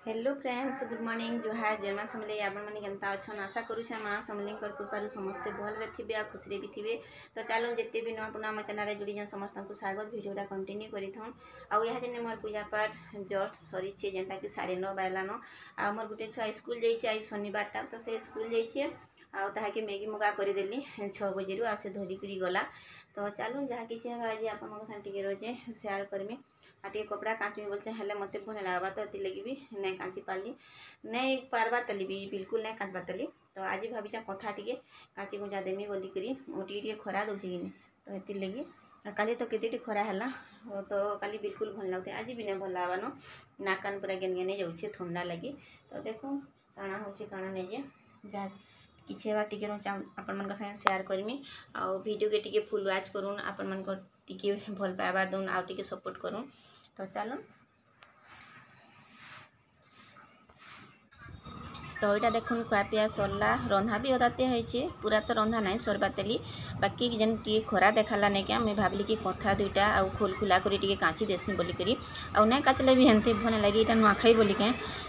Hello friends, good morning. जो है जय माँ समलेई। आपण मैंने केनता अच्छन आशा करुछे माँ समलेई कृपारू समस्ते भल थे आ खुशी भी थे। तो चलो जिते भी नुआ पुना आम चैनल जुड़ी जाए समस्त को स्वागत। भिडियोटा कंटिन्यू करें आउ यहाँ जन मोर पूजा पाठ जस्ट सरी जेनटा कि 9:30 बाजलान। आ मोर गोटे छुआ स्कूल जाइए आज शनिवारटा तो से स्कूल जाइए आके मैगी मगा करदेली 6 बजे आ से धरिकी गला। तो चलूँ जहाँ किसी आज आप साथ रोजे सेयार करमी आ कपड़ा काचमी बोलছে हेले मत भल लगवा तो ये लगी भी नहीं काची पाली नहीं पार्बा तली भी बिल्कुल नहीं काचबा तली। तो आज भावी कथा टे काची गुंजा देमी बोलिक टे खरा दौर कि तो ये लगी काली तो केते खरा है तो काली बिल्कुल भल लगते आज भी नहीं भल लगवान नाक कान पूरा गेन गेन जाऊे थंडा लगी। तो देखो काଣା हो काଣା नहीं जे जहाँ किसी बार टी आपण मान साथ सेयार करमी आ वीडियो के टी फुल वाच करूँ आपण मान टी भल पाइबार दौन आउ टे सपोर्ट करूँ। तो चलो तो यहाँ देखुन खुआपिया सरला रंधा भी अदाते होइए पूरा तो रंधा ना सरवा तेली बाकी जेन टी खरा देखाला नहीं क्या मुझे भाविली कि कथा दुईटा आउ खोल खुला कर काची देसी बोलिक आउ नहीं काचले भी हेन्ते भल लगे यहाँ नुआखाई बोलिक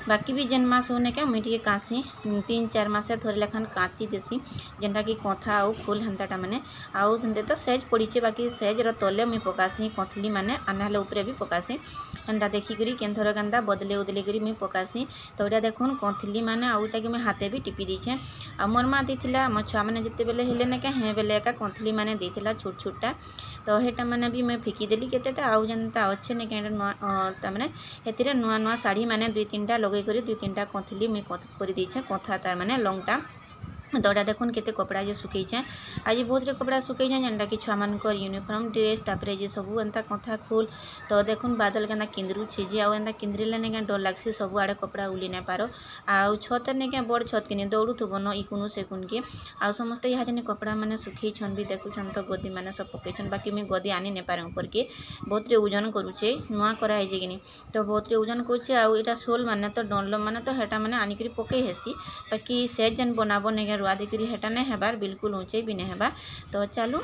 बाकी भी जेन मास होने क्या मुझे कासी 3-4 मास थोड़े लेखान काची देसी जेनटा कि कथा आउ खोल हेन्ताटा मैंने आउ हेन्ते तो सेज पड़ीचे बाकी सेज तले मुझे पकासी कथली मैंने आनाले उपरे भी पकासी एंता देखिकी केन्थर केन्ता बदले उदले कर मुझे पकासी। तो यहाँ देखुन कथली मैंने आउटा कि मैं हाथे भी टिपी दीछे आ मोर माँ देला मो छुआ मैंने जिते बेले हेले ना क्या हें बेले एका कथली मैंने देला छोट छोटा। तो हेटा मैंने भी मैं फिकीदेली केतेटा आउ जनता अच्छे नहीं क्या नुआ तमें हेतिर नुआ नुआ शाढ़ी मैंने 2-3टा लगे कर 2-3टा कथली मुझे कर दीछे कथा तार मैंने लंगटा। तो यहाँ देखुन केते कपड़ा जे सुखईछे आज बहुत रे कपड़ा सुखईछे जेनटा कि छुआ मानकर यूनिफॉर्म ड्रेस तापर जे सब एंता कथा खोल। तो देखुन बादल केना किंद्रुछे जे आउ एंता किंद्रिले ने क्या डर लागसी सब आड़े कपड़ा उली नहीं पारो आउ छत ने क्या बड़ छत कि दौड़ुथब न इकुनु सेकुन के आउ समस्ते यहाँ जन कपड़ा मैंने सुखईछन भी देखुछन। तो गदी मैंने सब पकईछन बाकी मुझे गदी आनी नहीं पारे ऊपर के बहुत रे ओजन करुचे नुआ कराई कि तो बहुत रे ओजन करुचे आउ यहाँ सोल मैंने तो डनलप मैंने तो हेटा मैंने आनिक पकई हेसी बाकी सेज जेन बनाब नहीं रुआ देकर हेटा नहीं हेबार बिल्कुल ऊंचे भी नहीं हेबा। तो चलो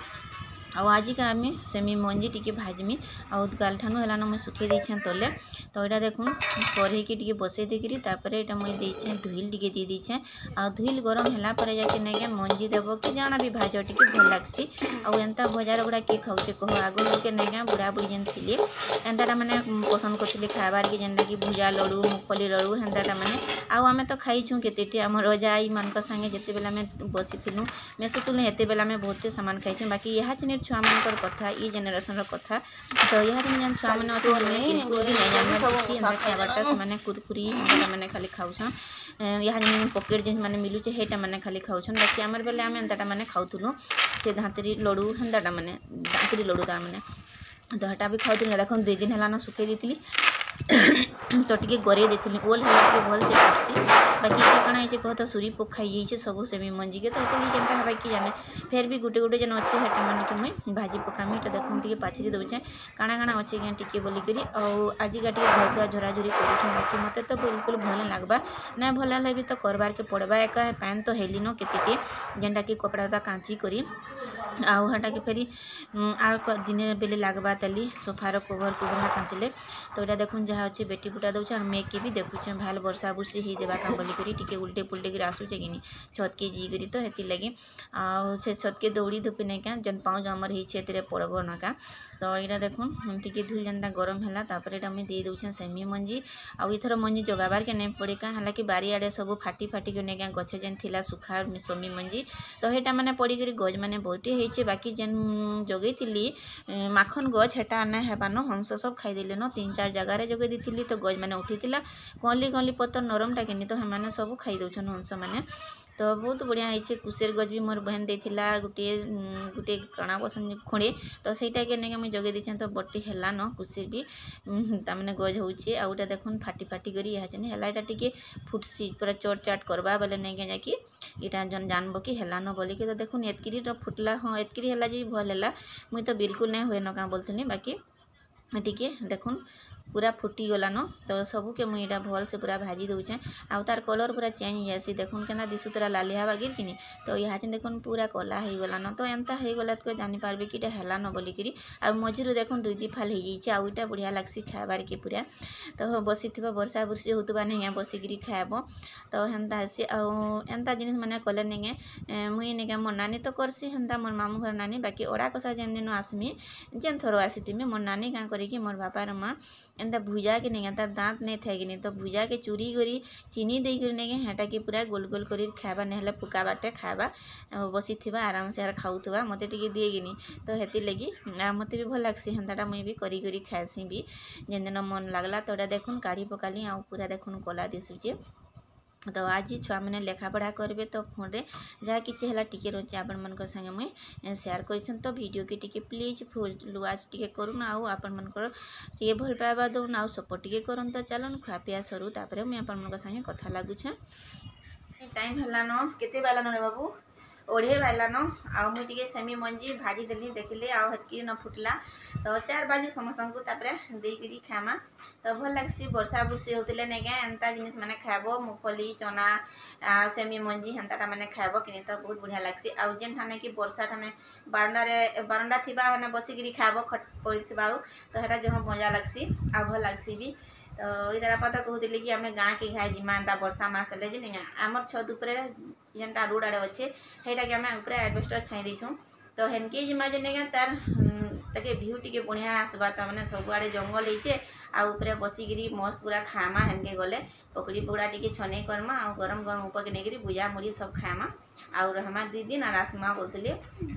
आज का आम सेमी मंजी टी भाजमी आउ गाल ठानु है मुझे सुखे देछे तले। तो यहाँ देखुन कढ़ई के टी बसई देकर यहाँ मुझे देछे धुईल टी दे दीछे आ धुईल गरम है जाके नहीं क्या मंजी देव कि जाना भी भाज टी भल लगसी आउ एंता भजार गुड़ा किए खाऊे कह आगु के नहीं क्या बुढ़ा बुढ़ी जेन थी एंता मैंने पसंद करते खाबार कि जेनटा कि भुजा लड़ू मुगफली लड़ू हेन्ता मैंने आउ आम तो खाईछू केते आम रजा आई मान संगे जिते बेला आम बसीलु मेसुलु हेते बेला आम बहुत सामान खाईछू बाकी यहाँ चीनी छुआ मानकर कथा ई जेनेरेशन कथा। तो यहाँ जेन छुआ मैंने बिल्कुल भी नहीं जानवर खाबारटा से कुरकुरी मैंने खाली खाऊछन यहाँ जेन पकेट जिन मैंने मिलूचे हेटा मैंने खाली खाऊछन बाकी आमर बेले आम एंताटा मैंने खाऊलु से धातरी लड़ू हेन्ताटा मैंने धातरी लड़ू तार मैंने तो हेटा भी खाऊलु देख 2 दिन है सुखे दी तो टे गरे देती ओल है भल से पड़सी बाकी ये कण है कह तो सूरी पोक खाई जाइए सब सेमी मंजी के तो ये केनता है कि जाने फिर भी गोटे गोटे जेन अच्छे हेटा मान के मुझे भाजी पकामी तो देखो टे पाचरी दौचे काଣା काଣା अच्छे क्या टी बोलिक आज का घर दुआ झराझुरी कर बाकी मत तो बिल्कुल भल लगवा ना भल है भी तो करबार के पड़वा एका पैन तो हेली न केते जेनटा कि कपड़ा कांची करी आउ हेटा के फेरी आ दिन बेले लगवा तली सोफार कवर कुबरा कांचले। तो यहाँ देखुन जहाँ अच्छे बेटी फुटा दौचे मेघ के भी देखुचे भाल वर्षा बुर्षी ही देवा काम बोलिक टी उल्टे पुल्टे कर आसूचे कि छत के जीकरी तो हेती लगे आउ छत के दौड़ी धूपी नहीं क्या जन पाँच आमर होते पड़ब नका। तो यहाँ देखुन टी धुल जेनता गरम है तापर मुझे दे दूचे सेमी मंजी आउ इथर मंजी जगाबार के नहीं पड़े क्या हालांकि बारियाड़े सब फाटी फाटी नहीं क्या गछ जेन थिला सुखा सेमी मंजी तो हेटा मैंने पड़ी गज मैंने बहुत ही बाकी जेन जगई थी माखन गज हेटा ना हेबान हंस सब खाईदेले न 3-4 जगार जगई दी तो गज मैंने उठी गली गली पतर नरमटा कि तो मैंने सब खाई दौन हंस मैंने। तो बहुत बढ़िया है कुसेर गज भी मोर बहन देला गोटे गोटे कणा पसंद खोड़े तो सहीटा के नहीं मुझे जगई दीछे तो बटी है न कुसेर भी तमें गज होचे आउटा देखुन फाटी फाटी करी यहाँ है टे फुटसी पूरा चट चाट करवा बोले नहीं क्या जाकि यहाँ जन जानब कि है न बोलिक तो देखुन एतकी फुटला हाँ एतकी है भल है मुझे तो बिल्कुल नहीं हुए न क्या बोलती बाकी टी देखुन पूरा फुटी गलान तो सबके मुई इटा भल से पूरा भाजी दउछे आउ तार कलर पूरा चेंज हो जासी देखुन केना दिसुतरा लालिया बागिर किनी तो यहाँ देखुन पूरा कला हो गलान तो एंता हो गला तो जानी पारबे कि हेलान बोलिकी आ मझिरु देखुन दुई दी फाल हो जाइए आउ इटा बढ़िया लागसी खाबार के पूरा तो बसी थी वर्षा बुर्षी होता नहीं बसिकी खाब तो हेन्ता हेसी आंता जिनिस मैंने कले नहीं मुई नहीं मोर नानी तो करसी हेन्ता मोर मामू घर नानी बाकी ओड़ा कषा जेन दिन आसमी जेन थर आसीमी मोर नानी क्या करी मोर बापार माँ एंता भुजा के नहीं तार दाँत नहीं थे कि तो भुजा के चूरी करी चीनी दे कर नहीं हेटा कि पूरा गोल गोल कर खावा नहीं फुका बाटे खावा बसी थी आराम से खाऊवा मत टे दिए कि तो हेती लगी मत भी भल लगसी हेन्ताटा मुई भी करी खाएसी भी जेन दिन मन लगला तो देखुन काढ़ी पकाली आ पूरा देखुन कला दिशुचे तो आज छुआ मैंने लेखा पढ़ा करेंगे तो फोन रे जहाँ किसी है टी रोचे आपण मन संगे मुझे शेयर कर तो वीडियो की T please full watch T करूँ आपण मन टे भल पाइबा दौन आउ सपोर्ट टी कर तो चलन खुआ पिया सरू तापर मुझे आपण मन संगे कथा लगुचे टाइम है केते बालान रे बाबू ओढ़े बालान आउ मुझे सेमी मंजी भाजी देली देखिले आउ हतकी न फुटला तो 4 बाजू समस्त को देकर खामा तो भल लगसी वर्षा बुर्षी होते नहीं क्या एंता जिनिस मैंने खाब मुगफली चना सेमी मंजी हेन्ताटा मैंने खाब कि तो बहुत बढ़िया लगसी आउ जेन ठाने कि वर्षा ठाने बारंडा थी बसिकी खाब खट पड़ी तो हेटा जो मजा लगसी आ भल लगसी भी तो इधर आप कहते कि आम गाँ के घाई जिमा एंता वर्षा मास हेले जे आमर छत उपरे जेनटा रोड आड़े अच्छे हेटा कि आम ऊपर एडवेस्टर छाई देछुं तो हेनके जिमा जे नहीं तार ताके भ्यू टी बढ़िया आसबा मैंने सबुआड़े जंगल होइछे आ ऊपर बसिकी मस्त पूरा खामा हेनके गले पकड़ी पकड़ा टी छने करमा आ गरम गरम ऊपर के नहीं भुजा मुड़ी सब खामा आउ रहमा 2 दिन और आसमा बोलते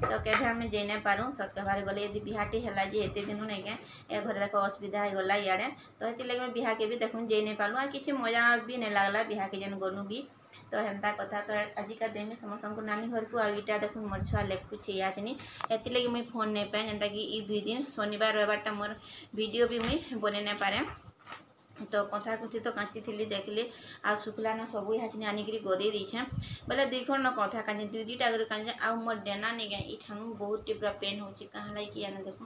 तो केभे आम जाई नहीं पारूँ सत कहबार गले यदि बिहाटी है जे एत दिन नहीं क्या ए घर देख असुविधा हो गला इे तो ये लगे बिहा के भी देखूँ जाई नहीं पारूँ और किसी मजा भी नहीं लगला बिहा के जेन गनु भी तो हेन्ता कथा तो आजिका देमी समस्त को नानी घर को आईटा देखुन मोर छुआ लेखुचे आसनी एति लगी मुई फोन नहीं पाए जेनटा कि 2 दिन शनिवार रविवारटा मोर वीडियो भी मुई बने नहीं पारे तो कथा कथी तो काची थी देखली आ शुक्ला न सब हाचनी आनिकी गदे देछे बोले 2 खंड न कथा काजे 2 टागर काजे आ मोर डेना नहीं गए इठानु बहुत टी पूरा पेन होची कहाँ लाई कि आने देखो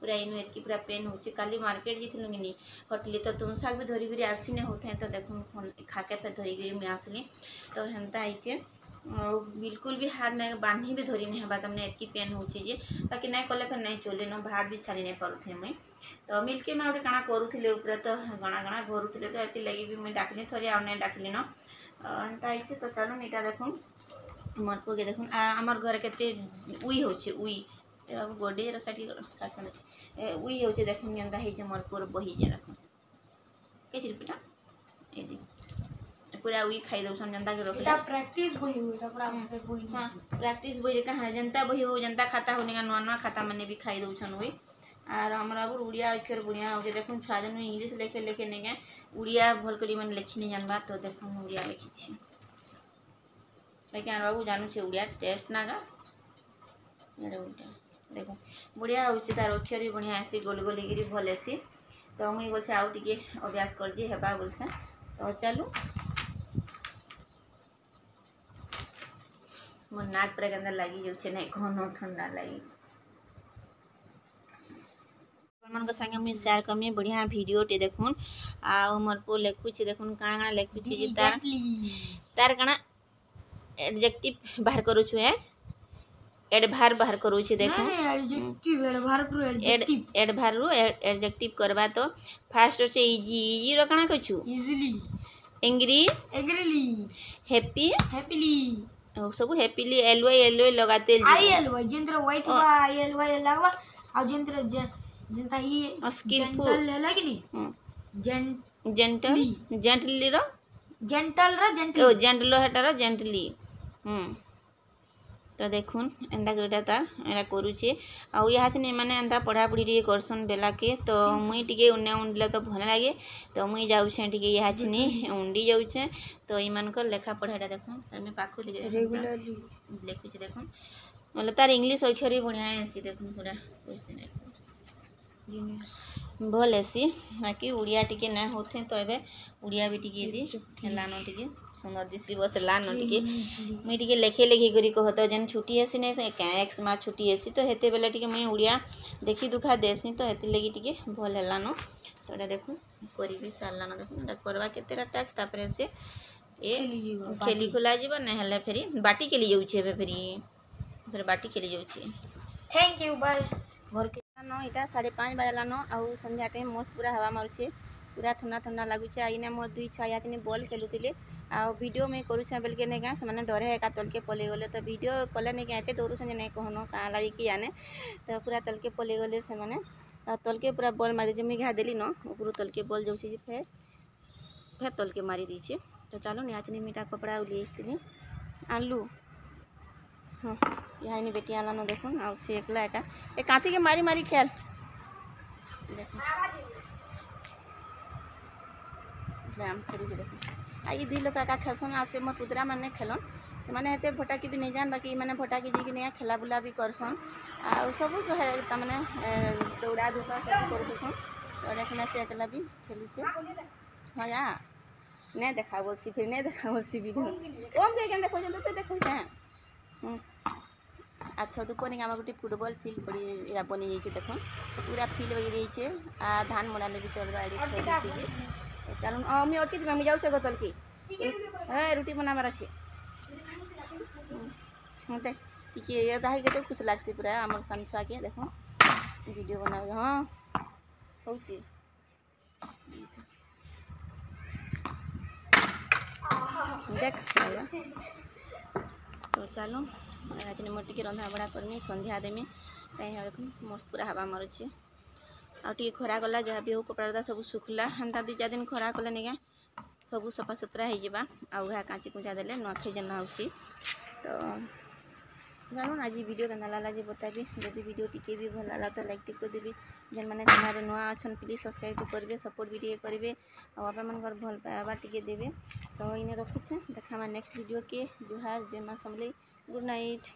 पूरा इनु एतकी पूरा पेन होची काली मार्केट जीथिलु कि हटली तो तुम साग भी धरी आसीने होते तो देखो फोन खाके पे धरी मुझे आसली तो हेन्ता आईचे बिल्कुल भी हाथ नहीं बांधी भी धरी नहीं हवा तमने एतकी पेन होची जे बाकी नहीं कले फिर नहीं चले न भात भी छाड़ी नहीं पारुथे मुई तो मिल्की माँ काଣା करूले ऊपर तो गणा गणा भरुले तो ये लगी भी मुझे डाकनी थोड़ी आउ नहीं डाकली न एंता आई तो चलो इटा देखुन मोर पुगे देखुन आमर घर के उई होचे उई गोडे रसाटी साकन अच्छे उई होचे देखुन एंता है मोर पुर बही जे देखुन कैसे रिपीटा ए पूरा उई खाई दउसन जनता के रख एटा प्रैक्टिस बही हो एटा पूरा बही हां प्रैक्टिस बही कहां जनता बही हो जनता खाता होने का नवा नवा खाता माने भी खाई दउसन उई और हमारा उड़िया अक्षर बढ़िया हो देखो छुआ दिन इंग्लिश लेखे लेखे नहीं गए उड़िया भल कर मैंने लिखी नहीं जानवा तो देखो उड़िया लिखी बाबू जानू से उड़िया टेस्ट ना गा उल्टा देखो बढ़िया हो तार अक्षर भी बढ़िया आसी गोल गोल गिरी भल आसी तो मुई बोलছে आउ टिके अभ्यास कर जे हेबा बोलছে तो चलू मोर नाक पर गंदा लगी जो नहीं घन ठंडा लगी मन संगे मुझे शेयर करमी बढ़िया वीडियो टे देखुन आ मोर पो लेखुचे देखुन काना काना लेखुचे जे तार काना एडजेक्टिव बाहर करू छु आज एडभार बाहर करू छि देखुन एडजेक्टिव एडभार करू एडजेक्टिव एडभार रो एडजेक्टिव करबा तो फर्स्ट होचे इजी इजी रो काना कछु इजीली एंग्री एग्रीली हैप्पी हैप्पीली सब हैप्पीली एलवाई लगाते आई एलवाई जेंद्र वाई थवा आई एलवाई लगवा आ जेंद्र जनता ही स्किलफुल है कि नहीं जेंटली रो जेंटलो हेटा रो जेंटली तो देखुन एंता गोटा तार एटा करूचे आ यहाँ से माने एंता पढ़ा पढ़ी टे करसन बेला के तो मुई टिके उन्ने उंडले तो भल लागे तो मुई जाउछे टिके यहाँ से उंडी जाउछे तो इमानक लेखा पढ़ाटा देखुन मैं पाखु रेगुलरली लिखुचे देखुन मतलब तार इंग्लिश अक्षर भी बढ़िया आसी देखुन पूरा क्वेश्चन भल आसी बाकी उड़िया टिके ना होते तो एबे उड़िया भी टिके दी लानो टिके सुंदर दिसी बस लानो टिके मुई टिके लेखे लेखी करी कहतो जेन छुट्टी हेसी नै से एक्स मा छुट्टी हेसी तो हेते बेले टिके मुई उड़िया देखी दुखा देसी तो हेते लगी टिके भल हेलानो तो एटा देखु करी भी सारला ना देखु एटा करवा केतेरा टैक्स तापर से ए खेली खुला जीव ना हेले फेरी बाटी के लिए जाउछे फेरी फिर बाटी के लिए जाउछे। थैंक यू बाय घर के न इटा 5:30 बजलान आउ संध्या टाइम मस्त पूरा हवा मारुछे पूरा ठंडा ठंडा लगुचे आइने मोर दुई छाया चिनी बॉल खेलुतिले आ वीडियो में करूछे बेल के ने का से माने डरे एका तल के पले गले तो वीडियो कले ने के एते डरू से ने कहनो का लागि कि जाने तो पूरा तल के पले गले से माने तल के पूरा बॉल मारि जमी घा देली न ऊपर तल के बॉल जाउछे जे फेर तल के मारी दीछे। तो चलो नियाचनी मीठा कपड़ा उली आइसतिनी आलू हाँ यहाँ नहीं बेटी आला न देखो आ से एकला एका ए कांती के मारी मारी खेल देखो व्यायाम करी जे देखो आई दी लोग का खेलसन आ से मोर पुतरा माने खेलन से माने हेते भटाकी भी नहीं जान बाकी माने भटाकी जी के नहीं खेला बुला भी करसन आ सब जो है त माने दौड़ा धूपा सब करछन और देखना से एकला भी खेलु छे हां या ने देखाबो सी फिर ने देखाबो सी वीडियो ओम जे के देखो जे तो देखो छे अच्छा दुपनी आम गोटे फुटबॉल फील्ड पड़ी या बनी जाइए देख पूरा फील्ड बनी जाइए आ धान मोड़ाले भी चलवा आई चल मुझे अटकी थी मुझे जाऊँ गतल की रुटी बनाबार अच्छे हाँ टे ये दाही के खुश लगसी पूरा आम सान छुआ के देख वीडियो बना हाँ हो देख तो चलो आज मोर टी रंधा बड़ा करमी संध्या देमी टाइम मस्त पूरा हवा मारुचे आगे खरा गला जहाँ भी हो कपड़ा सब सुखला हेन्ता 2-4 दिन खरा कले निके सब सफा सुतरा हो जावा आउ घा काची कुचा देले नुआखाई जन होसी तो जानून आज वीडियो के नाला जे बताबी जदि वीडियो टिके भी भल लगा तो लाइक टिक कर देबी जेन माने चैनल नुआ अछन प्लीज सब्सक्राइब करेंगे सपोर्ट भी टिके करेंगे और अपन मन भल पावा टिके देबे तो इने रखुछे देखा नेक्स्ट वीडियो के जुहार जय मां समलेई गुड नाइट।